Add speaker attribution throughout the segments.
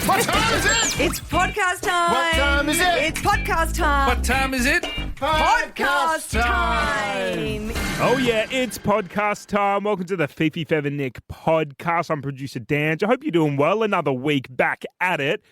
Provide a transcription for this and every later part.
Speaker 1: What time is it?
Speaker 2: It's podcast time.
Speaker 1: What time is it?
Speaker 2: It's podcast time.
Speaker 3: What time is it?
Speaker 2: Podcast time.
Speaker 4: Oh yeah, it's podcast time. Welcome to the Fev and Nick podcast. I'm producer Dan. I hope you're doing well. Another week back at it.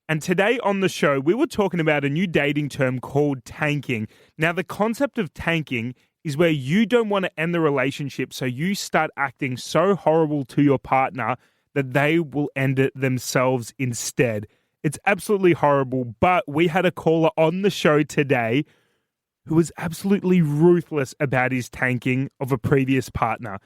Speaker 4: And today on the show, we were talking about a new dating term called tanking. Now, the concept of tanking is where you don't want to end the relationship, so you start acting so horrible to your partner that they will end it themselves instead. It's absolutely horrible, but we had a caller on the show today who was absolutely ruthless about his tanking of a previous partner.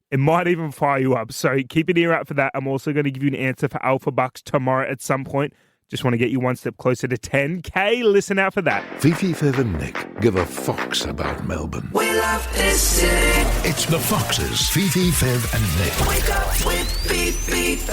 Speaker 4: It might even fire you up, so keep an ear out for that. I'm also going to give you an answer for Alpha Bucks tomorrow at some point. Just want to get you one step closer to 10K. Listen out for that.
Speaker 5: Fev and Nick give a fox about Melbourne.
Speaker 6: We love this city.
Speaker 5: It's the Foxes, Fev and Nick.
Speaker 6: Wake up with Fev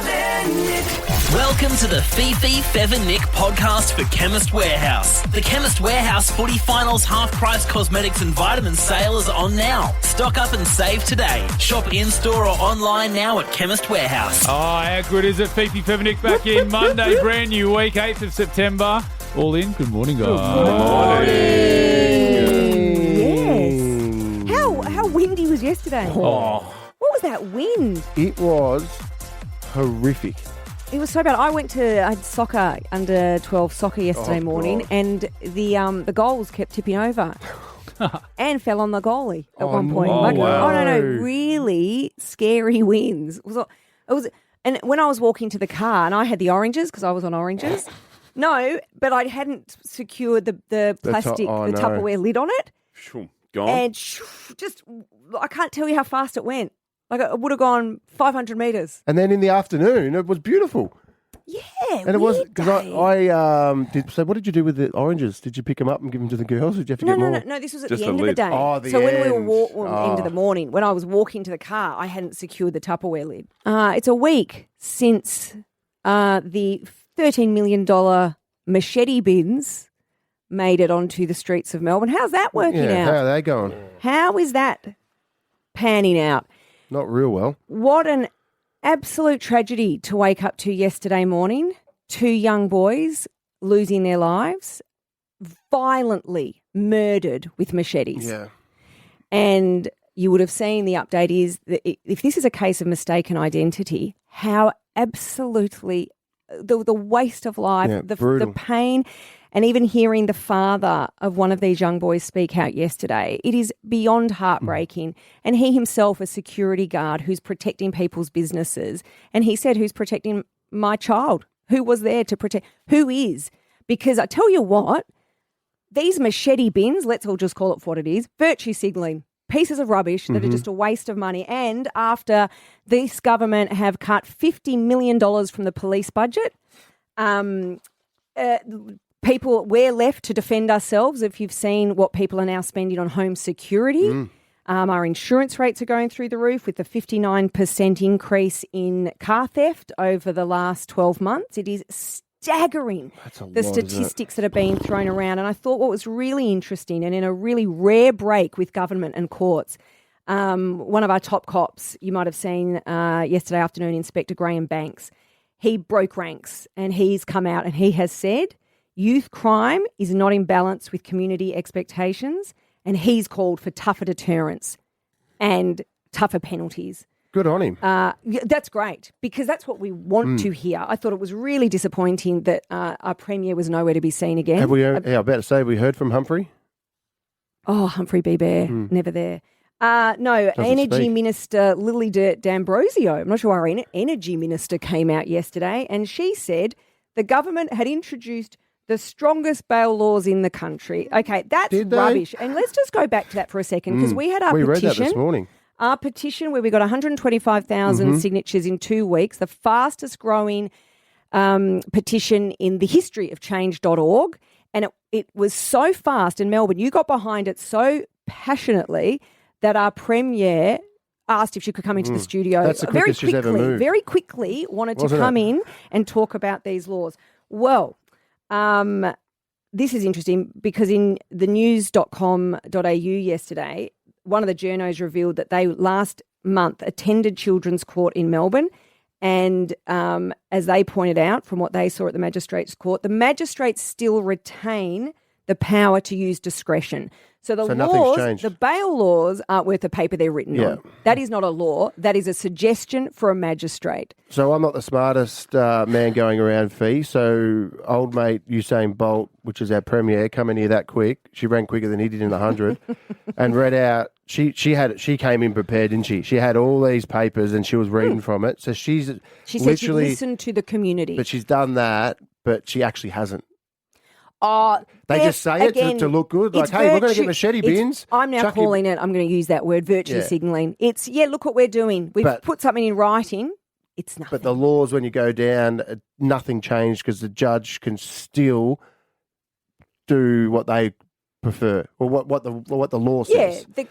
Speaker 6: and Nick.
Speaker 7: Welcome to the Fev and Nick podcast for Chemist Warehouse. The Chemist Warehouse Footy Finals half-price cosmetics and vitamins sale is on now. Stock up and save today. Shop in-store or online now at Chemist Warehouse.
Speaker 8: Oh, how good is it? Fev and Nick back in Monday, brand new week, 8th of September. All in. Good morning, guys.
Speaker 2: Yes. How windy was yesterday?
Speaker 8: Oh.
Speaker 2: What was that wind?
Speaker 1: It was horrific.
Speaker 2: It was so bad. I had soccer, under 12 soccer yesterday morning,
Speaker 1: God.
Speaker 2: and the goals kept tipping over. And fell on the goalie at one point.
Speaker 8: no.
Speaker 2: No, really scary winds. It was, and when I was walking to the car, and I had the oranges because I was on oranges. No, but I hadn't secured the plastic, the Tupperware lid on it.
Speaker 3: Gone.
Speaker 2: And just, I can't tell you how fast it went. Like it would have gone 500 metres.
Speaker 1: And then in the afternoon, it was beautiful.
Speaker 2: Yeah,
Speaker 1: And it was
Speaker 2: weird
Speaker 1: because
Speaker 2: day.
Speaker 1: I did. So, what did you do with the oranges? Did you pick them up and give them to the girls? Or did you have to get more?
Speaker 2: No. This was at
Speaker 3: Just
Speaker 2: the
Speaker 3: the
Speaker 2: end of the
Speaker 3: lid.
Speaker 2: day.
Speaker 1: Oh, the
Speaker 2: so when we
Speaker 1: end.
Speaker 2: were into the morning, when I was walking to the car, I hadn't secured the Tupperware lid. It's a week since the $13 million Machete bins made it onto the streets of Melbourne. How's that working
Speaker 1: Yeah,
Speaker 2: out?
Speaker 1: how are they going?
Speaker 2: How is that panning out?
Speaker 1: Not real well.
Speaker 2: What an absolute tragedy to wake up to yesterday morning. 2 young boys losing their lives, violently murdered with machetes.
Speaker 1: Yeah.
Speaker 2: And you would have seen the update is that if this is a case of mistaken identity, how absolutely the waste of life,
Speaker 1: Yeah,
Speaker 2: the
Speaker 1: brutal.
Speaker 2: pain, and even hearing the father of one of these young boys speak out yesterday, it is beyond heartbreaking. And he himself, a security guard who's protecting people's businesses, and he said, who's protecting my child? Who was there to protect? Who is? Because I tell you what, these machete bins, let's all just call it for what it is, virtue signalling, pieces of rubbish that are just a waste of money. And after this government have cut $50 million from the police budget, people, we're left to defend ourselves. If you've seen what people are now spending on home security, our insurance rates are going through the roof with the 59% increase in car theft over the last 12 months. It is staggering, the statistics that are being thrown around. And I thought what was really interesting, and in a really rare break with government and courts, one of our top cops, you might have seen yesterday afternoon, Inspector Graham Banks, he broke ranks and he's come out and he has said youth crime is not in balance with community expectations, and he's called for tougher deterrence and tougher penalties.
Speaker 1: Good on him.
Speaker 2: That's great, because that's what we want to hear. I thought it was really disappointing that our Premier was nowhere to be seen again.
Speaker 1: Have we? Yeah, about to say, have we heard from Humphrey?
Speaker 2: Oh, Humphrey B. Bear, never there. No, Energy
Speaker 1: speak.
Speaker 2: Minister Lily D'Ambrosio, I'm not sure our Energy Minister came out yesterday, and she said the government had introduced the strongest bail laws in the country. Okay, that's
Speaker 1: Did they?
Speaker 2: rubbish. And let's just go back to that for a second, because we had our
Speaker 1: We
Speaker 2: petition.
Speaker 1: read that this morning.
Speaker 2: Our petition where we got 125,000 signatures in 2 weeks, the fastest growing petition in the history of change.org. And it was so fast in Melbourne. You got behind it so passionately that our Premier asked if she could come into the studio
Speaker 1: That's the quickest she's ever moved.
Speaker 2: very quickly wanted to
Speaker 1: Wasn't
Speaker 2: come
Speaker 1: it?
Speaker 2: in and talk about these laws. Well, this is interesting because in the news.com.au yesterday, one of the journos revealed that they last month attended Children's Court in Melbourne And as they pointed out from what they saw at the magistrates' court, the magistrates still retain the power to use discretion. So the
Speaker 1: nothing's
Speaker 2: laws,
Speaker 1: changed.
Speaker 2: the bail laws aren't worth the paper they're written
Speaker 1: Yeah.
Speaker 2: on. That is not a law. That is a suggestion for a magistrate.
Speaker 1: So I'm not the smartest man going around, Fee. So old mate Usain Bolt, which is our premier, come in here that quick. She ran quicker than he did in the 100 and read out. She came in prepared, didn't she? She had all these papers and she was reading from it. So she
Speaker 2: said she
Speaker 1: literally
Speaker 2: listened to the community.
Speaker 1: But she's done that, but she actually hasn't.
Speaker 2: Oh,
Speaker 1: They just say it to look good. Like,
Speaker 2: it's
Speaker 1: hey, we're going to
Speaker 2: virtue-
Speaker 1: get machete
Speaker 2: it's-
Speaker 1: bins.
Speaker 2: I'm now
Speaker 1: Chuck your-
Speaker 2: calling it, I'm going to use that word, virtue
Speaker 1: Yeah.
Speaker 2: signalling. It's, look what we're doing. We've
Speaker 1: But-
Speaker 2: put something in writing. It's nothing.
Speaker 1: But the laws, when you go down, nothing changed because the judge can still do what they prefer or what the law says.
Speaker 2: Yeah, the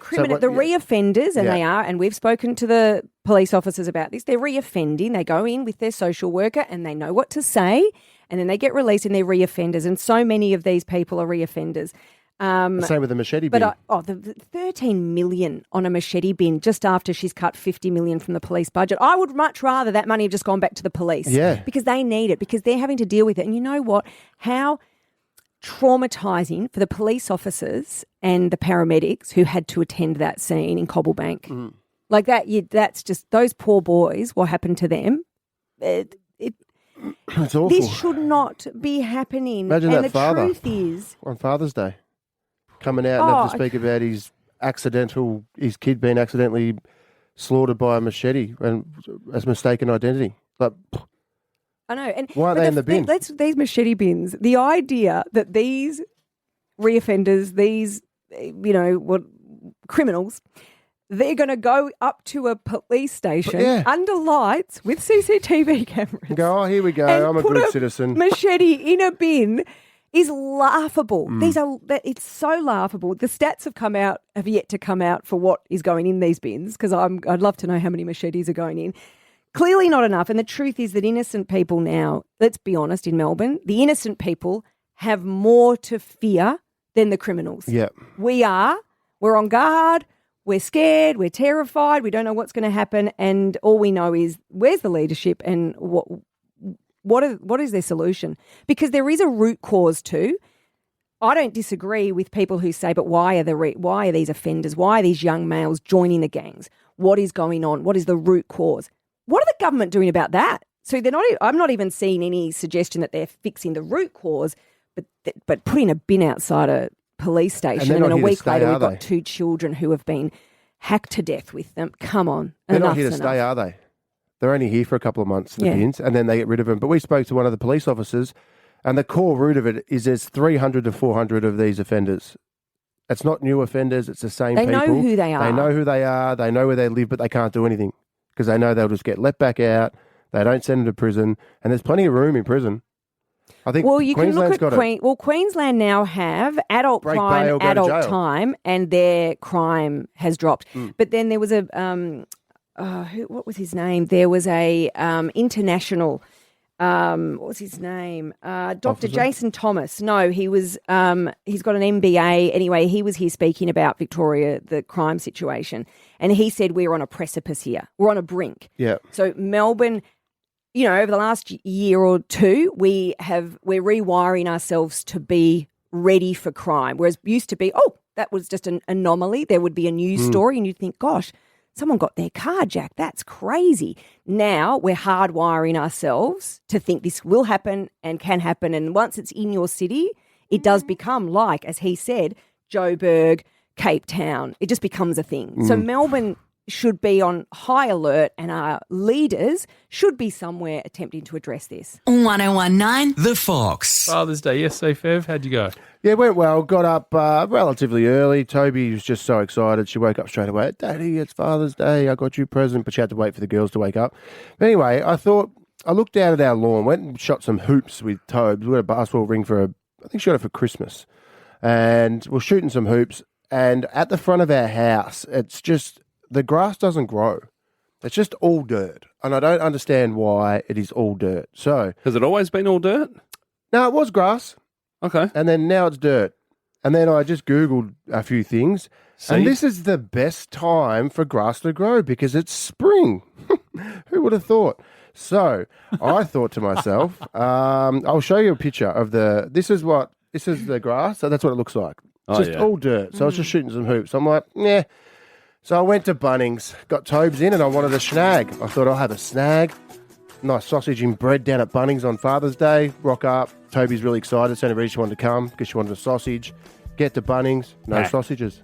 Speaker 2: reoffenders, and
Speaker 1: Yeah.
Speaker 2: they are, and we've spoken to the police officers about this, they're reoffending. They go in with their social worker and they know what to say, and then they get released and they're reoffenders. And so many of these people are reoffenders.
Speaker 1: The same with the machete bin.
Speaker 2: But the 13 million on a machete bin just after she's cut 50 million from the police budget. I would much rather that money have just gone back to the police.
Speaker 1: Yeah.
Speaker 2: Because they need it, because they're having to deal with it. And you know what? How traumatising for the police officers and the paramedics who had to attend that scene in Cobblebank. Like that, that's just those poor boys, what happened to them.
Speaker 1: It's awful.
Speaker 2: This should not be happening.
Speaker 1: Imagine
Speaker 2: and
Speaker 1: that
Speaker 2: the
Speaker 1: father.
Speaker 2: truth is,
Speaker 1: on Father's Day, coming out and have to speak about his kid being accidentally slaughtered by a machete and as mistaken identity. Like,
Speaker 2: I know. And
Speaker 1: why aren't they in the bin?
Speaker 2: These machete bins, the idea that these reoffenders, these, criminals, they're going to go up to a police station under lights with CCTV cameras.
Speaker 1: and go, oh, here we go.
Speaker 2: and
Speaker 1: I'm a
Speaker 2: put
Speaker 1: good citizen.
Speaker 2: Machete in a bin is laughable. It's so laughable. The stats have yet to come out for what is going in these bins, because I'd love to know how many machetes are going in. Clearly not enough. And the truth is that innocent people now, let's be honest, in Melbourne, the innocent people have more to fear than the criminals.
Speaker 1: Yeah.
Speaker 2: We're on guard. We're scared, we're terrified, we don't know what's going to happen, and all we know is where's the leadership and what is their solution? Because there is a root cause too. I don't disagree with people who say, but why are these offenders, why are these young males joining the gangs? What is going on? What is the root cause? What are the government doing about that? So I'm not even seeing any suggestion that they're fixing the root cause, but putting a bin outside a police station, and then a week later we've got two children who have been hacked to death with them. Come on.
Speaker 1: They're not here to stay, are they? They're only here for a couple of months, the bins, and then they get rid of them. But we spoke to one of the police officers, and the core root of it is there's 300 to 400 of these offenders. It's not new offenders. It's the same people.
Speaker 2: They know who they are.
Speaker 1: They know who they are. They know where they live, but they can't do anything because they know they'll just get let back out. They don't send them to prison, and there's plenty of room in prison. I think
Speaker 2: you can look
Speaker 1: Queensland's
Speaker 2: at Queensland now have adult
Speaker 1: Break
Speaker 2: crime,
Speaker 1: bail, go to
Speaker 2: adult
Speaker 1: jail.
Speaker 2: time, and their crime has dropped. But then there was what was his name? There was a international. What was his name? Dr.
Speaker 1: Officer?
Speaker 2: Jason Thomas. No, he was. He's got an MBA. Anyway, he was here speaking about Victoria, the crime situation, and he said we're on a precipice here. We're on a brink.
Speaker 1: Yeah.
Speaker 2: So Melbourne, over the last year or two, we're rewiring ourselves to be ready for crime. Whereas it used to be, that was just an anomaly. There would be a news story and you'd think, gosh, someone got their car jacked. That's crazy. Now we're hardwiring ourselves to think this will happen and can happen. And once it's in your city, it does become like, as he said, Joburg, Cape Town. It just becomes a thing. So Melbourne should be on high alert, and our leaders should be somewhere attempting to address this.
Speaker 6: 1019 The Fox.
Speaker 8: Father's Day yesterday, Fev. How'd you go?
Speaker 1: Yeah, it went well. Got up relatively early. Tobi was just so excited. She woke up straight away. Daddy, it's Father's Day. I got you a present. But she had to wait for the girls to wake up. But anyway, I looked out at our lawn, went and shot some hoops with Tobes. We had a basketball ring I think she got it for Christmas. And we're shooting some hoops. And at the front of our house, it's just, the grass doesn't grow. It's just all dirt. And I don't understand why it is all dirt. So,
Speaker 3: Has it always been all dirt?
Speaker 1: no, it was grass.
Speaker 3: Okay.
Speaker 1: And then now it's dirt. And then I just Googled a few things. And
Speaker 3: Seed?
Speaker 1: this is the best time for grass to grow because it's spring. Who would have thought? So I thought to myself, I'll show you a picture of this is the grass. So that's what it looks like. Just all dirt. So I was just shooting some hoops. I'm like, yeah. So I went to Bunnings, got Tobes in, and I wanted a snag. I thought I'll have a snag. Nice sausage and bread down at Bunnings on Father's Day. Rock up. Toby's really excited. It's the only reason she wanted to come because she wanted a sausage. Get to Bunnings, no sausages.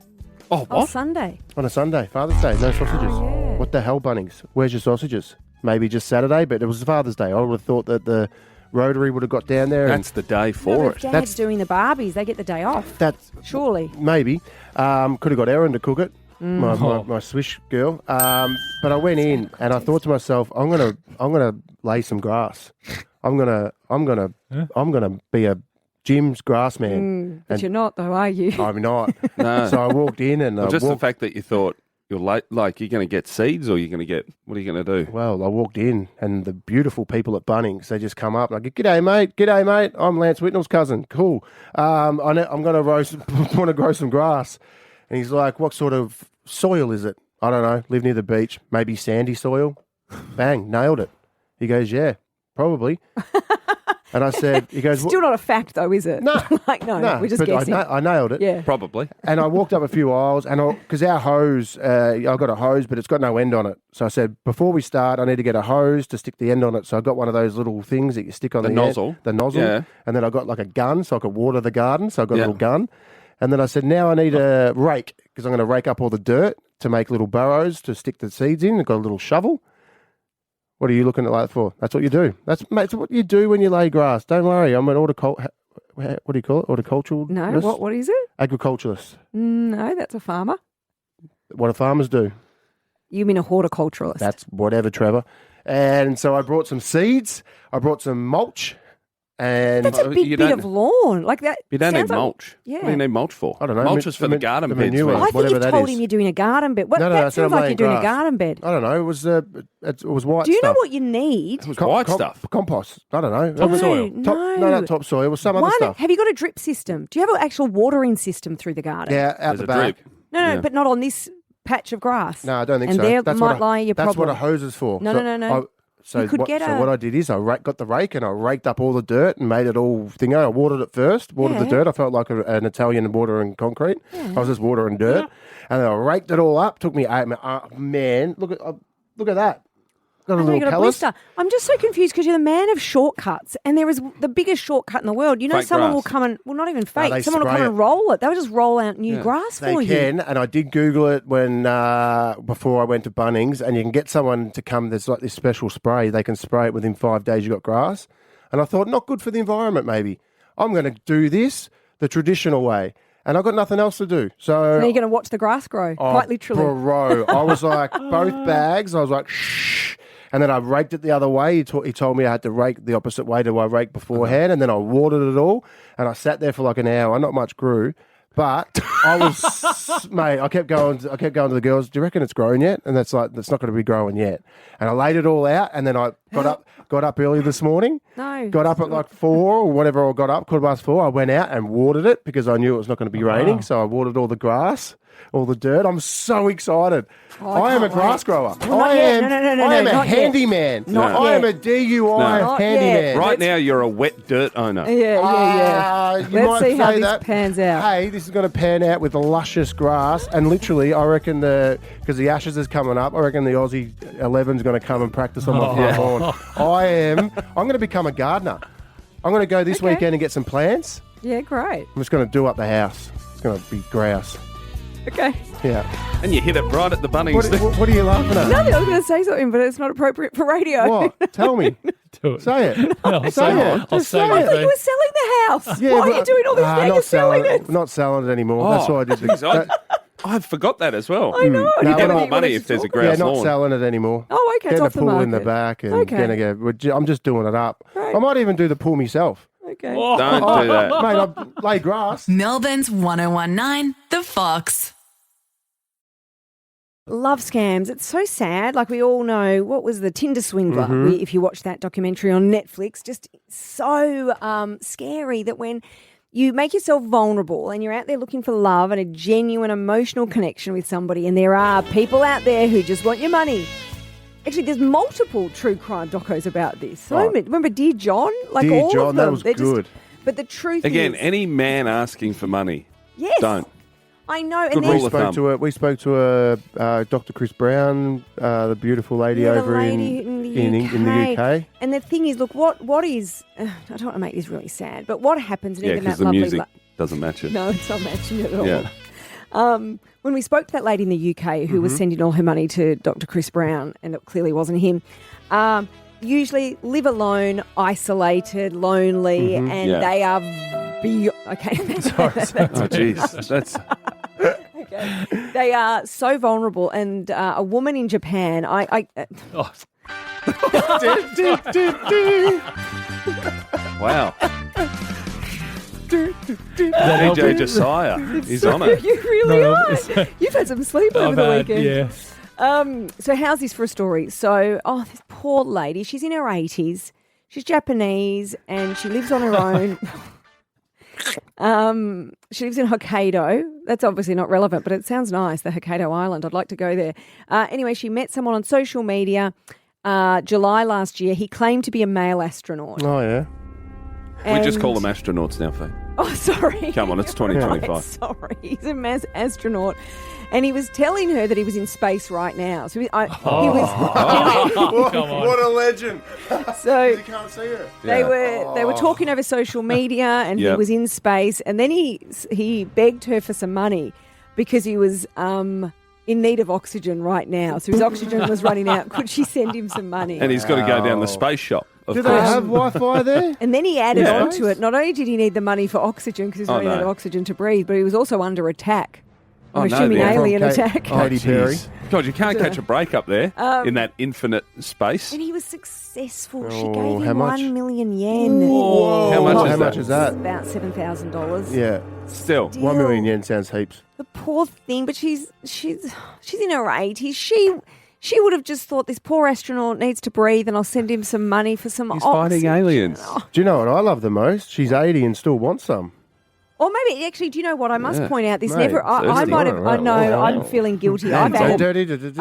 Speaker 3: Oh, what?
Speaker 2: Oh, Sunday.
Speaker 1: On a Sunday, Father's Day, no sausages.
Speaker 2: yeah.
Speaker 1: What the hell, Bunnings? Where's your sausages? Maybe just Saturday, but it was Father's Day. I would have thought that the Rotary would have got down there.
Speaker 3: That's the day
Speaker 2: No,
Speaker 3: for
Speaker 2: but
Speaker 3: it.
Speaker 2: Dad's
Speaker 1: That's-
Speaker 2: doing the Barbies. They get the day off.
Speaker 1: That's
Speaker 2: Surely.
Speaker 1: maybe. Could have got Erin to cook it. My Swish girl. But I went in and I thought to myself, I'm gonna lay some grass. I'm gonna be a Jim's grass man.
Speaker 2: But you're not, though, are you?
Speaker 1: I'm not.
Speaker 3: No.
Speaker 1: So I walked in and
Speaker 3: Well,
Speaker 1: I
Speaker 3: just the
Speaker 1: walked,
Speaker 3: fact that you thought you're like you're going to get seeds or you're going to get, what are you going to do?
Speaker 1: well, I walked in and the beautiful people at Bunnings, they just come up and I go, G'day mate, I'm Lance Whitnell's cousin. Cool. I'm going to want to grow some grass. And he's like, what sort of soil is it? I don't know, live near the beach, maybe sandy soil. Bang, nailed it. He goes, yeah, probably. And I said, he goes,
Speaker 2: Still not a fact, though, is it?
Speaker 1: No.
Speaker 2: no, we're just
Speaker 1: but
Speaker 2: guessing.
Speaker 1: I nailed it.
Speaker 2: Yeah.
Speaker 3: Probably.
Speaker 1: And I walked up a few aisles, and because our hose, I've got a hose, but it's got no end on it. So I said, before we start, I need to get a hose to stick the end on it. So I got one of those little things that you stick on
Speaker 3: The
Speaker 1: the
Speaker 3: nozzle.
Speaker 1: end, the nozzle.
Speaker 3: Yeah.
Speaker 1: And then I got like a gun so I could water the garden. So I got a
Speaker 3: Yeah.
Speaker 1: little gun. And then I said, now I need a rake because I'm going to rake up all the dirt to make little burrows to stick the seeds in. I've got a little shovel. What are you looking at that for? That's what you do. That's what you do when you lay grass. Don't worry. I'm an what do you call it? Horticultural?
Speaker 2: No, what is it?
Speaker 1: Agriculturalist.
Speaker 2: No, that's a farmer.
Speaker 1: What do farmers do?
Speaker 2: You mean a horticulturalist?
Speaker 1: That's whatever, Trevor. And so I brought some seeds. I brought some mulch. And
Speaker 2: That's a big
Speaker 3: you
Speaker 2: bit
Speaker 3: don't-
Speaker 2: of lawn. Like that.
Speaker 3: You don't need
Speaker 2: sounds like-
Speaker 3: mulch.
Speaker 2: Yeah.
Speaker 3: What do you need mulch for?
Speaker 1: I don't know.
Speaker 3: Mulch is for the garden
Speaker 1: the
Speaker 3: beds.
Speaker 1: manure.
Speaker 3: man.
Speaker 2: I think
Speaker 1: whatever
Speaker 2: you've
Speaker 1: that
Speaker 2: told
Speaker 1: is.
Speaker 2: him you're doing a garden bed. What,
Speaker 1: No, I
Speaker 2: that
Speaker 1: said I'm
Speaker 2: sounds like
Speaker 1: laying
Speaker 2: you're doing a
Speaker 1: grass.
Speaker 2: garden bed.
Speaker 1: I don't know. It was white
Speaker 2: Do you know
Speaker 1: stuff.
Speaker 2: what you need?
Speaker 3: It was white stuff.
Speaker 1: Compost. I don't know.
Speaker 8: Topsoil.
Speaker 2: No.
Speaker 1: No, not topsoil. It was some other
Speaker 2: One,
Speaker 1: stuff.
Speaker 2: have you got a drip system? Do you have an actual watering system through the garden?
Speaker 1: Yeah, out
Speaker 3: There's
Speaker 1: the
Speaker 3: a
Speaker 1: back.
Speaker 3: drip.
Speaker 2: No,
Speaker 3: Yeah.
Speaker 2: but not on this patch of grass.
Speaker 1: No, I don't think
Speaker 2: and
Speaker 1: so.
Speaker 2: there
Speaker 1: That's
Speaker 2: might
Speaker 1: what
Speaker 2: lie your
Speaker 1: That's
Speaker 2: problem.
Speaker 1: what a hose is for.
Speaker 2: No, no.
Speaker 1: So
Speaker 2: You could
Speaker 1: what,
Speaker 2: get
Speaker 1: so
Speaker 2: a-
Speaker 1: what I did is I got the rake and I raked up all the dirt and made it all thingo. I watered it first, watered the
Speaker 2: Yeah.
Speaker 1: dirt. I felt like an Italian watering concrete. I was just watering dirt. And then I raked it all up. Took me 8 minutes. Man, look at that. Got a
Speaker 2: I know
Speaker 1: little
Speaker 2: you got a
Speaker 1: callus.
Speaker 2: blister. I'm just so confused because you're the man of shortcuts, and there is the biggest shortcut in the world. You know,
Speaker 3: Fake
Speaker 2: someone
Speaker 3: grass.
Speaker 2: will come and not even fake.
Speaker 1: they
Speaker 2: Someone will
Speaker 1: spray
Speaker 2: come and
Speaker 1: it.
Speaker 2: roll it. They'll just roll out new grass
Speaker 1: They
Speaker 2: for you.
Speaker 1: can, and I did Google it when before I went to Bunnings, and you can get someone to come. There's like this special spray. They can spray it within 5 days. You got grass, and I thought not good for the environment. Maybe I'm going to do this the traditional way, and I've got nothing else to do. So
Speaker 2: Now you're going to watch the grass grow, quite literally.
Speaker 1: bro. I was like both bags. I was like shh. And then I raked it the other way. He told me I had to rake the opposite way to I raked beforehand. And then I watered it all. And I sat there for like an hour. Not much grew. But I was, mate, I kept going to the girls, do you reckon it's grown yet? And that's like, it's not going to be growing yet. And I laid it all out. And then I got up early this morning.
Speaker 2: No.
Speaker 1: Got up at like 4 or whatever I got up, 4:15. I went out and watered it because I knew it was not going to be raining. So I watered all the grass, all the dirt. I'm so excited. I am a
Speaker 2: can't
Speaker 1: grass
Speaker 2: wait.
Speaker 1: grower.
Speaker 2: Well, not
Speaker 1: I
Speaker 2: yet.
Speaker 1: am,
Speaker 2: No,
Speaker 1: I am a
Speaker 2: not yet.
Speaker 1: handyman.
Speaker 2: Not
Speaker 1: I am
Speaker 2: yet.
Speaker 1: a DUI
Speaker 2: Not
Speaker 1: handyman.
Speaker 2: yet.
Speaker 3: Right now, you're a wet dirt owner.
Speaker 2: Yeah.
Speaker 1: You
Speaker 2: Let's
Speaker 1: might
Speaker 2: see how
Speaker 1: say
Speaker 2: this
Speaker 1: that.
Speaker 2: pans out.
Speaker 1: Hey, this is going to pan out with luscious grass, and literally, I reckon because the Ashes is coming up, I reckon the Aussie 11's going to come and practice on my front lawn. I'm going to become a gardener. I'm going to go this
Speaker 2: Okay.
Speaker 1: weekend and get some plants.
Speaker 2: Yeah, great.
Speaker 1: I'm just going to do up the house. It's going to be grouse.
Speaker 2: Okay.
Speaker 1: Yeah.
Speaker 3: And you hit it right at the Bunnings.
Speaker 1: What are you laughing at?
Speaker 2: Nothing. I was going to say something, but it's not appropriate for radio.
Speaker 1: What? Tell me.
Speaker 8: Do it.
Speaker 1: Say it.
Speaker 8: I'll
Speaker 1: Say it.
Speaker 8: I'll
Speaker 1: Just
Speaker 8: say
Speaker 1: say
Speaker 8: my
Speaker 1: it.
Speaker 2: I thought you
Speaker 8: thing.
Speaker 2: were selling the house. Why are you
Speaker 1: but-
Speaker 2: doing all this now?
Speaker 1: not
Speaker 2: You're selling it.
Speaker 1: Not selling it anymore. That's why I did the.
Speaker 3: I forgot that as well.
Speaker 2: I know.
Speaker 1: No,
Speaker 2: I
Speaker 3: You
Speaker 2: didn't
Speaker 3: get
Speaker 2: know
Speaker 3: more
Speaker 2: you wanted
Speaker 3: money
Speaker 2: to
Speaker 3: if there's a
Speaker 2: talk
Speaker 3: grass
Speaker 1: not
Speaker 3: lawn.
Speaker 1: selling it anymore.
Speaker 2: Oh, okay. It's
Speaker 1: Getting a
Speaker 2: off the
Speaker 1: pool
Speaker 2: market.
Speaker 1: in the back and
Speaker 2: Okay.
Speaker 1: I'm just doing it up.
Speaker 2: Right.
Speaker 1: I might even do the pool myself.
Speaker 2: Okay.
Speaker 3: Don't do that.
Speaker 1: Mate, I lay grass.
Speaker 6: Melbourne's 1019, The Fox.
Speaker 2: Love scams. It's so sad. Like we all know, what was the Tinder swindler?
Speaker 1: Mm-hmm.
Speaker 2: If you watch that documentary on Netflix, just so scary that when you make yourself vulnerable and you're out there looking for love and a genuine emotional connection with somebody, and there are people out there who just want your money. Actually, there's multiple true crime docos about this. So
Speaker 1: Right.
Speaker 2: remember Dear John? Like
Speaker 1: Dear
Speaker 2: all
Speaker 1: John,
Speaker 2: of them.
Speaker 1: that was
Speaker 2: They're
Speaker 1: good.
Speaker 2: But the truth
Speaker 3: Again,
Speaker 2: is...
Speaker 3: any man asking for money,
Speaker 2: Yes.
Speaker 3: don't.
Speaker 2: I know.
Speaker 3: Good
Speaker 2: And
Speaker 3: rule
Speaker 2: then
Speaker 3: of thumb.
Speaker 1: We spoke to Dr. Chris Brown, the beautiful lady
Speaker 2: the
Speaker 1: over
Speaker 2: lady
Speaker 1: in
Speaker 2: the
Speaker 1: the UK.
Speaker 2: And the thing is, look, what is... I don't want to make this really sad, but what happens in
Speaker 3: Yeah,
Speaker 2: even
Speaker 3: because
Speaker 2: that
Speaker 3: the
Speaker 2: lovely...
Speaker 3: music doesn't match it.
Speaker 2: No, it's not matching it at all.
Speaker 3: Yeah.
Speaker 2: When we spoke to that lady in the UK who was sending all her money to Dr. Chris Brown, and it clearly wasn't him, usually live alone, isolated, lonely, and
Speaker 3: Yeah.
Speaker 2: they are... Okay.
Speaker 3: Oh, jeez. That's...
Speaker 2: Okay. They are so vulnerable. And a woman in Japan,
Speaker 3: Wow. DJ Josiah is on it.
Speaker 2: You really are. You've had some sleep over the weekend.
Speaker 8: Yeah.
Speaker 2: So how's this for a story? So, this poor lady, she's in her 80s. She's Japanese and she lives on her own. She lives in Hokkaido. That's obviously not relevant, but it sounds nice, the Hokkaido Island. I'd like to go there. Anyway, she met someone on social media July last year. He claimed to be a male astronaut.
Speaker 1: Oh, yeah.
Speaker 3: We just
Speaker 2: And-
Speaker 3: call them astronauts now, Faye.
Speaker 2: Oh, sorry.
Speaker 3: Come on, it's 2025.
Speaker 2: Right, sorry, he's a mass astronaut. And he was telling her that he was in space right now. So he was...
Speaker 8: Come on.
Speaker 1: What a legend.
Speaker 2: So
Speaker 1: You can't see her.
Speaker 2: they were talking over social media, and he
Speaker 3: Yep.
Speaker 2: was in space. And then he begged her for some money because he was in need of oxygen right now. So his oxygen was running out. Could she send him some money?
Speaker 3: And he's got to go down the space shop. Of
Speaker 1: Do they
Speaker 3: course.
Speaker 1: have Wi-Fi there?
Speaker 2: And then he added
Speaker 3: Yeah.
Speaker 2: on to it. Not only did he need the money for oxygen because he's
Speaker 3: Oh,
Speaker 2: running out
Speaker 3: no.
Speaker 2: of oxygen to breathe, but he was also under attack. I'm
Speaker 3: Oh, no,
Speaker 2: assuming
Speaker 3: yeah.
Speaker 2: alien
Speaker 1: From
Speaker 2: attack.
Speaker 1: Katy Perry.
Speaker 3: jeez. God, you can't catch a break up there in that infinite space.
Speaker 2: And he was successful. She
Speaker 1: Oh,
Speaker 2: gave
Speaker 1: how
Speaker 2: him
Speaker 1: much?
Speaker 2: 1 million yen.
Speaker 3: How much is
Speaker 1: How
Speaker 3: that?
Speaker 1: much is that?
Speaker 2: About $7,000.
Speaker 1: Yeah.
Speaker 3: Still.
Speaker 1: 1 million yen sounds heaps.
Speaker 2: The poor thing, but she's in her 80s. She would have just thought this poor astronaut needs to breathe, and I'll send him some money for some
Speaker 3: He's fighting
Speaker 2: oxygen.
Speaker 3: aliens.
Speaker 1: Do you know what I love the most? She's 80 and still wants some.
Speaker 2: Or maybe actually, do you know what? I must
Speaker 3: Yeah.
Speaker 2: point out this
Speaker 1: Mate,
Speaker 2: never. I
Speaker 3: thirsty.
Speaker 2: might have. I know. I'm feeling guilty. I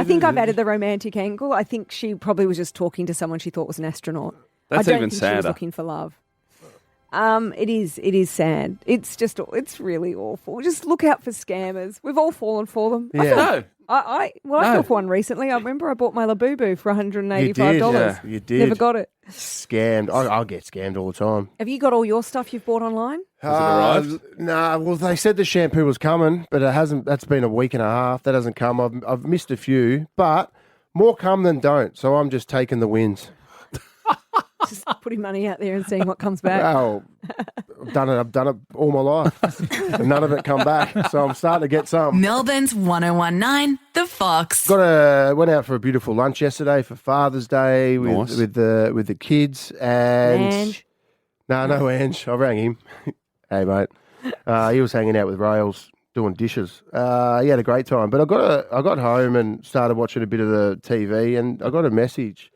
Speaker 2: think I've added the romantic angle. I think she probably was just talking to someone she thought was an astronaut.
Speaker 3: That's
Speaker 2: I don't
Speaker 3: even
Speaker 2: think she was
Speaker 3: sadder.
Speaker 2: looking for love. It is sad. It's really awful. Just look out for scammers. We've all fallen for them.
Speaker 1: Yeah.
Speaker 3: No.
Speaker 2: I
Speaker 3: No.
Speaker 2: fell for one recently. I remember I bought my Labubu for $185.
Speaker 3: yeah.
Speaker 1: You did.
Speaker 2: Never got it.
Speaker 1: Scammed. I'll get scammed all the time.
Speaker 2: Have you got all your stuff you've bought online?
Speaker 3: Has it arrived?
Speaker 1: Nah, well, they said the shampoo was coming, but it hasn't. That's been a week and a half. That hasn't come. I've missed a few, but more come than don't. So I'm just taking the wins.
Speaker 2: Just putting money out there and seeing what comes back.
Speaker 1: Well, I've done it all my life. None of it come back. So I'm starting to get some.
Speaker 6: Melbourne's 1019, The Fox.
Speaker 1: Went out for a beautiful lunch yesterday for Father's Day
Speaker 3: Nice.
Speaker 1: with the kids and
Speaker 2: Ange?
Speaker 1: No Ange. I rang him. Hey mate, he was hanging out with Rails doing dishes. He had a great time. But I got home and started watching a bit of the TV, and I got a message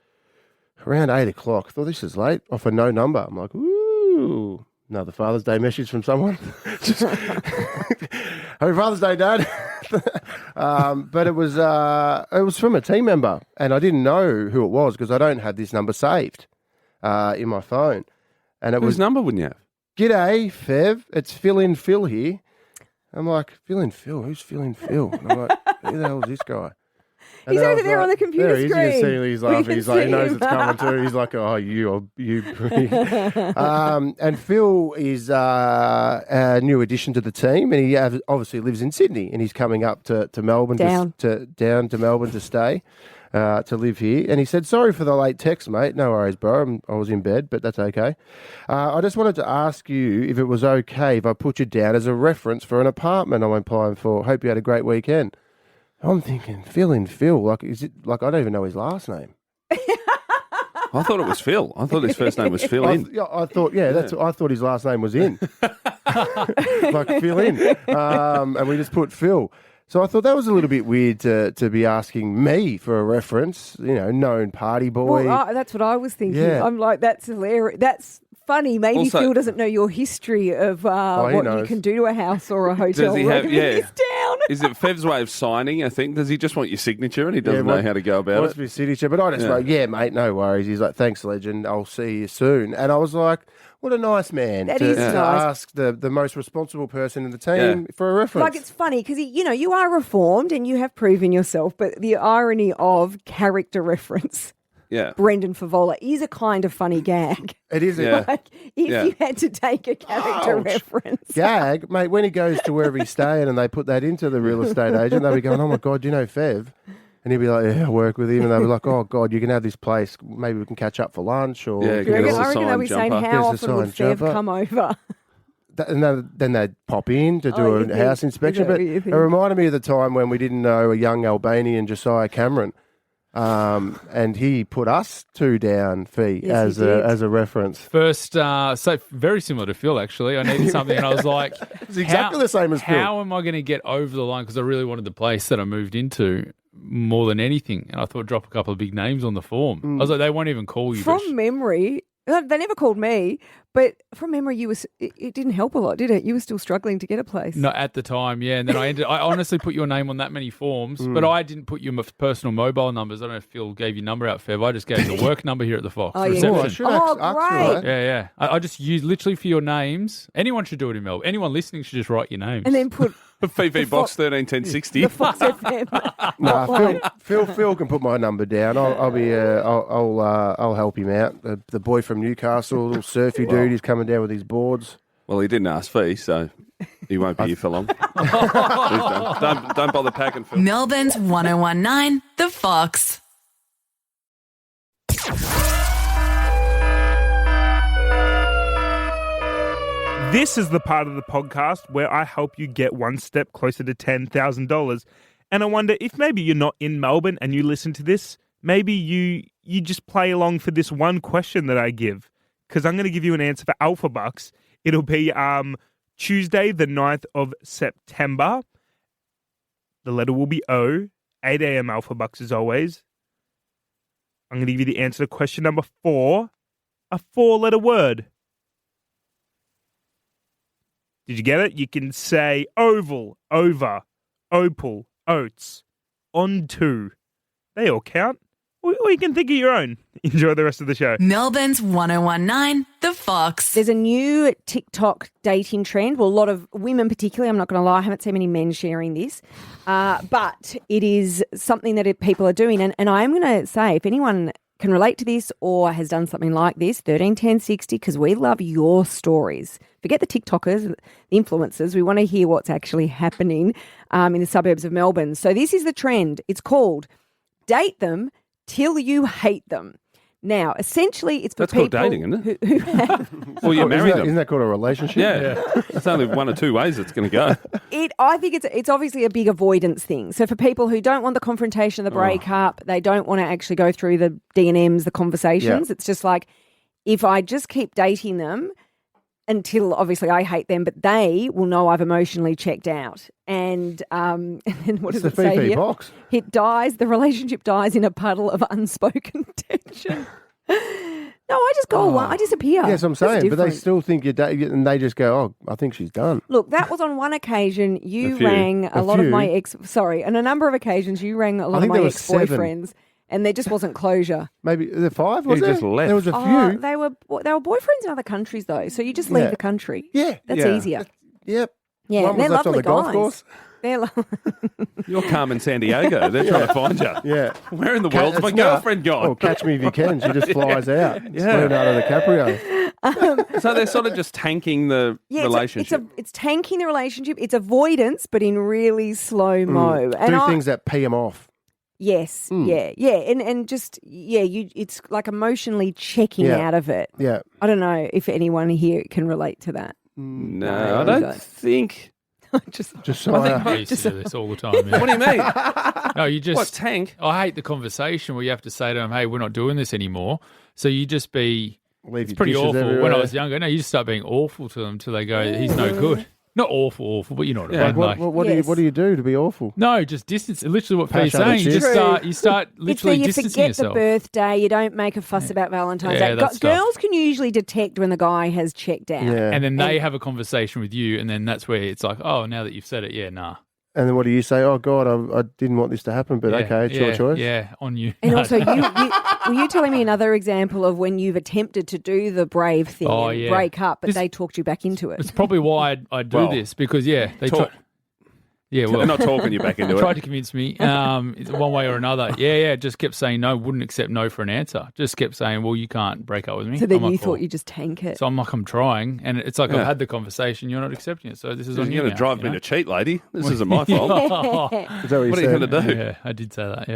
Speaker 1: around 8 o'clock. I thought, this is late, off a no number. I'm like, ooh, another Father's Day message from someone. Just, happy Father's Day, Dad. But it was from a team member, and I didn't know who it was because I don't have this number saved in my phone. And it
Speaker 3: Whose
Speaker 1: was,
Speaker 3: number wouldn't you have?
Speaker 1: G'day, Fev. It's Fill in Phil here. I'm like, Fill in Phil? Who's Fill in Phil? And I'm like, who the hell is this guy? And
Speaker 2: He's
Speaker 1: then I
Speaker 2: over
Speaker 1: was
Speaker 2: there on the computer
Speaker 1: there he is. You can
Speaker 2: screen.
Speaker 1: see he's
Speaker 2: We
Speaker 1: laughing.
Speaker 2: can
Speaker 1: He's like, he
Speaker 2: see
Speaker 1: knows
Speaker 2: him.
Speaker 1: it's coming too. He's like, oh, you. And Phil is a new addition to the team, and he obviously lives in Sydney, and he's coming up to Melbourne,
Speaker 2: Down
Speaker 1: to Melbourne to stay. To live here, and he said, sorry for the late text, mate. No worries, bro. I was in bed, but that's okay. I just wanted to ask you if it was okay if I put you down as a reference for an apartment I'm applying for. Hope you had a great weekend. I'm thinking, Phil in Phil, like, is it like I don't even know his last name?
Speaker 3: I thought it was Phil. I thought his first name was Phil in.
Speaker 1: I thought I thought his last name was in, like Phil in, and we just put Phil. So I thought that was a little bit weird to be asking me for a reference, known party boy.
Speaker 2: Well, that's what I was thinking.
Speaker 1: Yeah.
Speaker 2: I'm like, that's hilarious. That's funny. Maybe
Speaker 3: Also-
Speaker 2: Phil doesn't know your history of
Speaker 1: he
Speaker 2: what you
Speaker 1: knows.
Speaker 2: can do to a house or a hotel.
Speaker 3: Does he have? Yeah.
Speaker 2: He's down.
Speaker 3: Is it Fev's way of signing? I think. Does he just want your signature and he doesn't
Speaker 1: Yeah,
Speaker 3: know how to go about
Speaker 1: wants
Speaker 3: it?
Speaker 1: to be signature, but I just wrote, yeah, mate, no worries. He's like, thanks, legend. I'll see you soon. And I was like, what a nice man
Speaker 2: That
Speaker 1: to,
Speaker 2: is
Speaker 1: to
Speaker 2: nice.
Speaker 1: ask the most responsible person in the team for a reference.
Speaker 2: Like, it's funny because, you are reformed and you have proven yourself, but the irony of character reference,
Speaker 3: Yeah.
Speaker 2: Brendan Favola, is a kind of funny gag.
Speaker 1: It is
Speaker 3: Yeah.
Speaker 1: a
Speaker 2: Like, if
Speaker 3: Yeah.
Speaker 2: you had to take a character
Speaker 1: Ouch.
Speaker 2: reference.
Speaker 1: gag, mate. When he goes to wherever he's staying and they put that into the real estate agent, they'll be going, oh my God, do you know Fev? And he'll be like, yeah, I work with him. And they'll be like, oh God, you can have this place. Maybe we can catch up for lunch or...
Speaker 3: Yeah,
Speaker 2: Do you reckon?
Speaker 3: Get us a
Speaker 2: I reckon they'll
Speaker 3: signed
Speaker 2: be saying,
Speaker 3: jumper.
Speaker 2: how
Speaker 1: Get us a
Speaker 2: often would
Speaker 1: signed
Speaker 2: Fev
Speaker 1: jumper.
Speaker 2: come over?
Speaker 1: And then they'd pop in to do
Speaker 2: Oh, you
Speaker 1: a
Speaker 2: think-
Speaker 1: house
Speaker 2: is
Speaker 1: inspection.
Speaker 2: that
Speaker 1: But
Speaker 2: what you
Speaker 1: it
Speaker 2: think?
Speaker 1: reminded me of the time when we didn't know a young Albanian, Josiah Cameron. And he put us two down, Fee,
Speaker 2: Yes, he did.
Speaker 1: as a reference.
Speaker 8: First, so very similar to Phil, actually. I needed something, and I was like,
Speaker 1: It's exactly the same as Phil.
Speaker 8: How am I going to get over the line? Because I really wanted the place that I moved into more than anything. And I thought, drop a couple of big names on the form. I was like, they won't even call you.
Speaker 2: From memory, they never called me, but from memory, it didn't help a lot, did it? You were still struggling to get a place.
Speaker 8: Not at the time, yeah. And then I honestly put your name on that many forms, but I didn't put your personal mobile numbers. I don't know if Phil gave your number out, Fev. I just gave the work number here at the Fox.
Speaker 2: Oh, yeah.
Speaker 8: reception.
Speaker 1: Oh, I should
Speaker 2: Oh,
Speaker 1: ask for
Speaker 2: great.
Speaker 1: that.
Speaker 8: Yeah, yeah. I just used literally for your names. Anyone should do it in Melbourne. Anyone listening should just write your names.
Speaker 2: And then put
Speaker 3: FV Box 131060.
Speaker 2: the Fox FM.
Speaker 1: No, Phil can put my number down. I'll help him out. The boy from Newcastle, little surfy dude, he's coming down with his boards.
Speaker 3: Well, he didn't ask Fee, so he won't be here for long. Please don't bother packing, Phil.
Speaker 6: Melbourne's 1019, The Fox.
Speaker 4: This is the part of the podcast where I help you get one step closer to $10,000. And I wonder if maybe you're not in Melbourne and you listen to this, maybe you just play along for this one question that I give. Because I'm going to give you an answer for Alpha Bucks. It'll be Tuesday, the 9th of September. The letter will be O. 8 a.m. Alpha Bucks as always. I'm going to give you the answer to question number 4. A 4-letter word. Did you get it? You can say oval, over, opal, oats, onto. They all count. Or you can think of your own. Enjoy the rest of the show.
Speaker 6: Melbourne's 1019, The Fox.
Speaker 2: There's a new TikTok dating trend. Well, a lot of women particularly, I'm not going to lie, I haven't seen many men sharing this. But it is something that people are doing. And I am going to say, if anyone can relate to this or has done something like this, 131060, because we love your stories. Forget the TikTokers, the influencers. We want to hear what's actually happening in the suburbs of Melbourne. So this is the trend. It's called Date Them Till You Hate Them. Now, essentially, it's for
Speaker 3: That's called
Speaker 2: people
Speaker 3: dating, isn't it?
Speaker 2: who have...
Speaker 3: Well, you marry
Speaker 1: Isn't
Speaker 3: them.
Speaker 1: that called a relationship?
Speaker 3: Yeah. It's only one or two ways it's going to go.
Speaker 2: I think it's obviously a big avoidance thing. So for people who don't want the confrontation, the breakup, they don't want to actually go through the D&Ms, the conversations.
Speaker 1: Yeah.
Speaker 2: It's just like, if I just keep dating them until obviously I hate them, but they will know I've emotionally checked out. And then what
Speaker 1: It's
Speaker 2: does
Speaker 1: the
Speaker 2: it say
Speaker 1: Fifi
Speaker 2: here?
Speaker 1: box.
Speaker 2: It dies. The relationship dies in a puddle of unspoken tension. No, I just go away. I disappear.
Speaker 1: Yes, I'm
Speaker 2: That's
Speaker 1: saying, but they
Speaker 2: different.
Speaker 1: still think you're dating, and they just go, "Oh, I think she's done."
Speaker 2: Look, that was on one occasion. You
Speaker 3: A few.
Speaker 2: rang a
Speaker 1: A
Speaker 2: lot of
Speaker 1: few.
Speaker 2: my on a number of occasions, you rang a lot of
Speaker 1: think
Speaker 2: my
Speaker 1: there was 7.
Speaker 2: ex-boyfriends, and there just wasn't closure.
Speaker 1: Maybe the 5 was
Speaker 3: He
Speaker 1: there?
Speaker 3: just left.
Speaker 1: There was a few.
Speaker 2: They were boyfriends in other countries, though, so you just leave
Speaker 1: Yeah.
Speaker 2: the country.
Speaker 1: Yeah,
Speaker 2: That's
Speaker 3: Yeah.
Speaker 2: easier.
Speaker 1: Yep.
Speaker 2: Yeah,
Speaker 1: One
Speaker 2: and
Speaker 1: was
Speaker 2: they're
Speaker 1: left on
Speaker 2: lovely
Speaker 1: the golf
Speaker 2: guys.
Speaker 1: course.
Speaker 2: They're
Speaker 3: You're Carmen San Diego. They're trying to find you.
Speaker 1: Yeah.
Speaker 3: Where in the world's my
Speaker 1: It's not-
Speaker 3: girlfriend gone?
Speaker 1: Oh, catch me if you can. She just flies out. It's
Speaker 3: Yeah.
Speaker 1: Leonardo DiCaprio.
Speaker 3: So they're sort of just tanking the
Speaker 2: yeah,
Speaker 3: relationship.
Speaker 2: It's tanking the relationship. It's avoidance, but in really slow mo. And
Speaker 1: Do things that pee them off.
Speaker 2: Yes, yeah, and just it's like emotionally checking
Speaker 1: Yeah.
Speaker 2: out of it.
Speaker 1: Yeah.
Speaker 2: I don't know if anyone here can relate to that.
Speaker 3: No, I
Speaker 2: don't.
Speaker 3: don't think.
Speaker 2: Just
Speaker 1: Just so
Speaker 8: I used to do this all the time. Yeah.
Speaker 3: What do you mean?
Speaker 8: No, you just
Speaker 3: What, tank?
Speaker 8: I hate the conversation where you have to say to them, "Hey, we're not doing this anymore." So you just be.
Speaker 1: leave
Speaker 8: It's
Speaker 1: your
Speaker 8: pretty
Speaker 1: dishes
Speaker 8: awful.
Speaker 1: everywhere.
Speaker 8: When I was younger, no, you just start being awful to them till they go, "He's no good." Not awful, but you know what I
Speaker 3: Yeah.
Speaker 8: mean. Like,
Speaker 1: What do you do to be awful?
Speaker 8: no, just distance. Literally what Fee's
Speaker 1: Pass out
Speaker 8: saying.
Speaker 1: the
Speaker 8: You just
Speaker 1: chips.
Speaker 8: you start
Speaker 2: It's
Speaker 8: literally
Speaker 2: that you
Speaker 8: distancing
Speaker 2: forget
Speaker 8: yourself.
Speaker 2: the birthday. You don't make a fuss about Valentine's
Speaker 8: Yeah,
Speaker 2: Day.
Speaker 8: that stuff.
Speaker 2: Girls can usually detect when the guy has checked out.
Speaker 1: Yeah.
Speaker 8: And then they have a conversation with you, and then that's where it's like, oh, now that you've said it, yeah, nah.
Speaker 1: And then what do you say? Oh God, I didn't want this to happen, but
Speaker 8: Yeah,
Speaker 1: okay, it's your
Speaker 8: yeah,
Speaker 1: choice.
Speaker 8: Yeah, on you.
Speaker 2: And also, were you telling me another example of when you've attempted to do the brave thing
Speaker 8: Oh,
Speaker 2: and
Speaker 8: yeah.
Speaker 2: break up, but
Speaker 8: This-
Speaker 2: they talked you back into it?
Speaker 8: It's probably why I do
Speaker 3: Well,
Speaker 8: this because they
Speaker 3: talk-
Speaker 8: yeah, well,
Speaker 3: They're not talking you back into
Speaker 8: tried
Speaker 3: it.
Speaker 8: to convince me it's one way or another. Yeah, just kept saying no, wouldn't accept no for an answer. Just kept saying, well, you can't break up with me.
Speaker 2: So then
Speaker 8: I'm like,
Speaker 2: you thought
Speaker 8: well.
Speaker 2: you just tank it.
Speaker 8: So I'm like, I'm trying, and it's like
Speaker 3: Yeah.
Speaker 8: I've had the conversation. You're not accepting it, so this is on
Speaker 3: You're
Speaker 8: you
Speaker 3: going
Speaker 8: now,
Speaker 3: to drive
Speaker 8: you
Speaker 3: me
Speaker 8: know?
Speaker 3: to cheat, lady. This isn't my fault.
Speaker 1: Is that what you
Speaker 3: What are you
Speaker 1: said?
Speaker 3: going to do?
Speaker 8: Yeah, I did say that.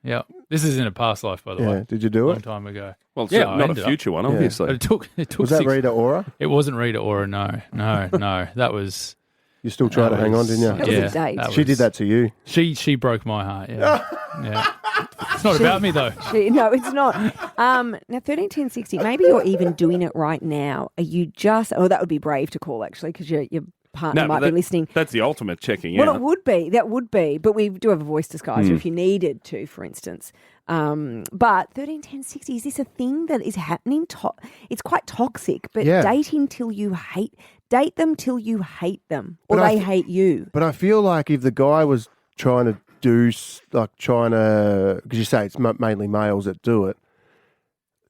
Speaker 8: Yeah. This is in a past life, by the
Speaker 1: Yeah.
Speaker 8: way.
Speaker 1: Did you do
Speaker 8: Long
Speaker 1: it?
Speaker 8: time ago.
Speaker 3: Well, it's
Speaker 8: Yeah, I
Speaker 3: not a
Speaker 8: ended up.
Speaker 3: future one,
Speaker 1: Yeah.
Speaker 3: obviously.
Speaker 8: But it took
Speaker 1: Was that
Speaker 8: six.
Speaker 1: Rita Ora?
Speaker 8: It wasn't Rita Ora. No. That was.
Speaker 1: You still try to hang on, didn't you?
Speaker 2: That was a date.
Speaker 1: She did that to you.
Speaker 8: She broke my heart. Yeah. Yeah. It's not about me though.
Speaker 2: No, it's not. Now, 131060, maybe you're even doing it right now. Are you just, that would be brave to call actually, because your partner
Speaker 3: No,
Speaker 2: might
Speaker 3: but
Speaker 2: be listening.
Speaker 3: That's the ultimate checking
Speaker 2: Well,
Speaker 3: out.
Speaker 2: it would be. That would be. But we do have a voice disguiser if you needed to, for instance. But 131060, is this a thing that is happening? It's quite toxic, but
Speaker 1: Yeah.
Speaker 2: date them till you hate them, or
Speaker 1: But I
Speaker 2: they
Speaker 1: th-
Speaker 2: hate you.
Speaker 1: But I feel like if the guy was trying to because you say it's mainly males that do it,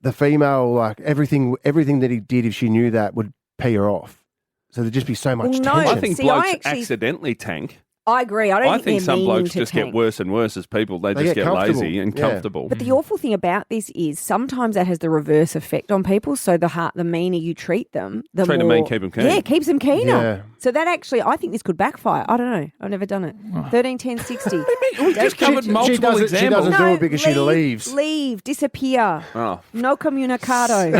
Speaker 1: the female, like everything that he did, if she knew that, would pee her off. So there'd just be so much
Speaker 2: Well, no.
Speaker 1: tension.
Speaker 3: I think
Speaker 2: See, I
Speaker 3: blokes
Speaker 2: actually-
Speaker 3: accidentally tank.
Speaker 2: I agree. I
Speaker 3: I think some blokes just get
Speaker 2: tank.
Speaker 3: worse and worse as people. They just
Speaker 1: get
Speaker 3: get
Speaker 1: comfortable.
Speaker 3: lazy and
Speaker 1: Yeah.
Speaker 3: comfortable.
Speaker 2: But the awful thing about this is sometimes that has the reverse effect on people. So the meaner you treat them, the
Speaker 3: Treat 'em
Speaker 2: more...
Speaker 3: mean, keep 'em keen.
Speaker 2: Yeah, keeps them keener.
Speaker 1: Yeah.
Speaker 2: So that actually, I think this could backfire. I don't know. I've never done it. 131060.
Speaker 3: We just covered multiple
Speaker 1: she doesn't
Speaker 3: examples.
Speaker 1: do it because she leaves.
Speaker 2: Leave, disappear.
Speaker 3: Oh.
Speaker 2: No comunicado.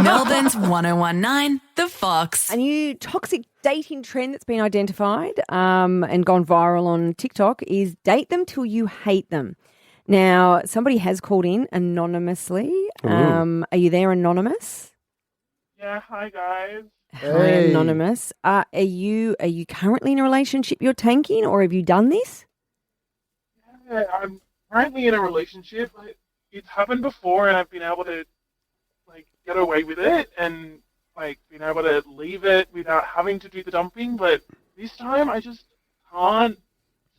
Speaker 6: Melbourne's 1019, The Fox.
Speaker 2: A new toxic dating trend that's been identified and gone viral on TikTok is date them till you hate them. Now, somebody has called in anonymously. Are you there, Anonymous?
Speaker 9: Yeah, hi guys.
Speaker 2: Hi,
Speaker 1: Hey.
Speaker 2: Anonymous. Are you currently in a relationship you're tanking, or have you done this?
Speaker 9: Yeah, I'm currently in a relationship. It's happened before, and I've been able to get away with it, and been able to leave it without having to do the dumping. But this time, I just can't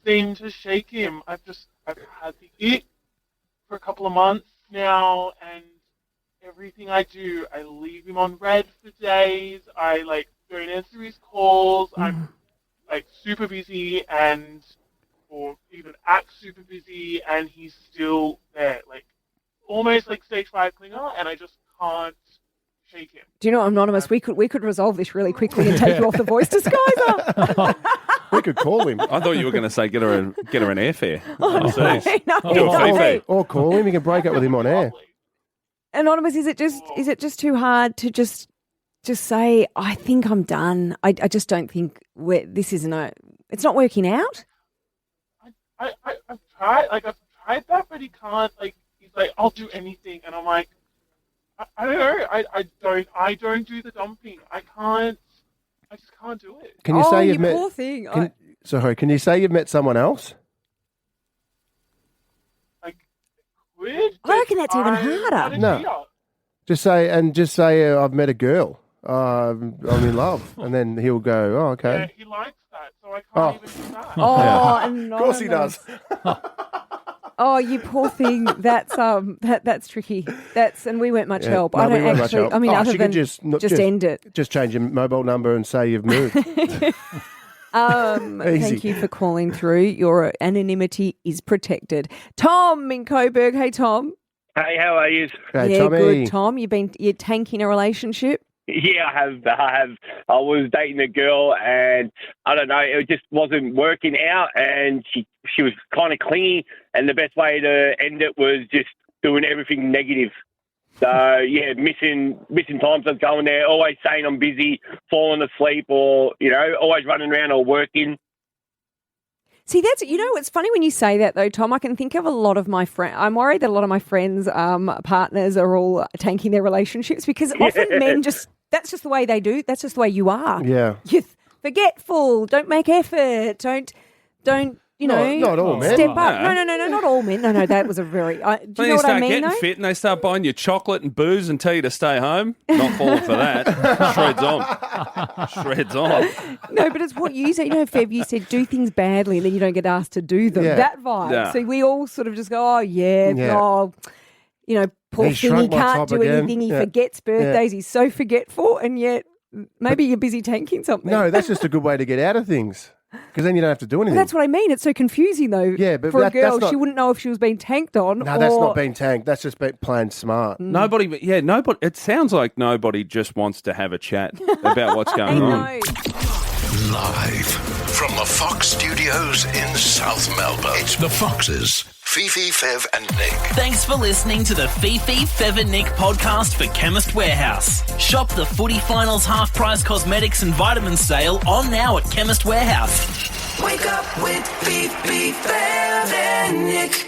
Speaker 9: seem to shake him. I've had the it for a couple of months now, and everything I do, I leave him on red for days. I don't answer his calls. I'm super busy or even act super busy, and he's still there, almost like stage 5 clinger, and I just can't shake him.
Speaker 2: Do you know, Anonymous, we could resolve this really quickly and take you off the voice disguiser.
Speaker 1: We could call him.
Speaker 3: I thought you were going to say get her an airfare.
Speaker 2: No,
Speaker 3: Do a
Speaker 2: no.
Speaker 3: Fifi.
Speaker 1: Or call him. You can break up with him on air.
Speaker 2: Anonymous, is it just too hard to just say, I think I'm done? I just don't think it's not working out.
Speaker 9: I've tried that, but he can't. He's like, I'll do anything, and I'm like, I don't know. I don't do the dumping. I just can't do it.
Speaker 1: Can you say you've met?
Speaker 2: poor thing.
Speaker 1: Can you say you've met someone else?
Speaker 9: Weird.
Speaker 2: I reckon that's even harder.
Speaker 1: No. Just say I've met a girl. I'm in love, and then he'll go, oh,
Speaker 9: Yeah,
Speaker 1: okay.
Speaker 9: he likes that, so I
Speaker 1: Oh.
Speaker 9: can't even do that.
Speaker 2: Oh,
Speaker 1: Of course he does.
Speaker 2: Oh, you poor thing. That's tricky. And we weren't much help.
Speaker 1: No,
Speaker 2: I
Speaker 1: we
Speaker 2: don't
Speaker 1: weren't much
Speaker 2: actually.
Speaker 1: help.
Speaker 2: I mean, other
Speaker 1: she
Speaker 2: than
Speaker 1: could
Speaker 2: just end it.
Speaker 1: Just change your mobile number and say you've moved. Easy.
Speaker 2: Thank you for calling through. Your anonymity is protected. Tom in Coburg. Hey, Tom.
Speaker 10: Hey, how are you?
Speaker 1: Hey,
Speaker 2: yeah,
Speaker 1: Tommy.
Speaker 2: good, Tom. You're tanking a relationship.
Speaker 10: Yeah, I have. I was dating a girl, and I don't know, it just wasn't working out, and she was kind of clingy, and the best way to end it was just doing everything negative. So yeah, missing times I was going there, always saying I'm busy, falling asleep, or always running around or working.
Speaker 2: See, it's funny when you say that though, Tom. I can think of a lot of my friends. I'm worried that a lot of my friends' partners are all tanking their relationships because often men that's just the way they do. That's just the way you are.
Speaker 1: Yeah.
Speaker 2: forgetful. Don't make effort. Don't.
Speaker 1: Not all men.
Speaker 2: Step up. No, not all men. No, that was a very. Do you know what I mean?
Speaker 3: Getting
Speaker 2: Though?
Speaker 3: fit and they start buying you chocolate and booze and tell you to stay home. Not falling for that. Shreds on.
Speaker 2: No, but it's what you said. Fev, you said do things badly and then you don't get asked to do them.
Speaker 1: Yeah.
Speaker 2: That vibe.
Speaker 3: Yeah.
Speaker 2: So we all sort of just go, poor
Speaker 1: He
Speaker 2: thing, he
Speaker 1: shrunk my
Speaker 2: can't
Speaker 1: top
Speaker 2: do
Speaker 1: again.
Speaker 2: anything. He
Speaker 1: Yeah.
Speaker 2: forgets birthdays. He's so forgetful, and yet maybe you're busy tanking something.
Speaker 1: No, that's just a good way to get out of things. Because then you don't have to do anything.
Speaker 2: Well, that's what I mean. It's so confusing, though.
Speaker 1: Yeah, but
Speaker 2: for a
Speaker 1: that's
Speaker 2: girl,
Speaker 1: not-
Speaker 2: she wouldn't know if she was being tanked on.
Speaker 1: No, that's not being tanked. That's just being plain smart.
Speaker 3: Nobody. It sounds like nobody just wants to have a chat about what's going on.
Speaker 2: No.
Speaker 5: Live from the Fox Studios in South Melbourne. It's the Foxes. Fifi, Fev and Nick.
Speaker 7: Thanks for listening to the Fifi, Fev and Nick podcast for Chemist Warehouse. Shop the footy finals half-price cosmetics and vitamins sale on now at Chemist Warehouse.
Speaker 6: Wake up with Fev and Nick.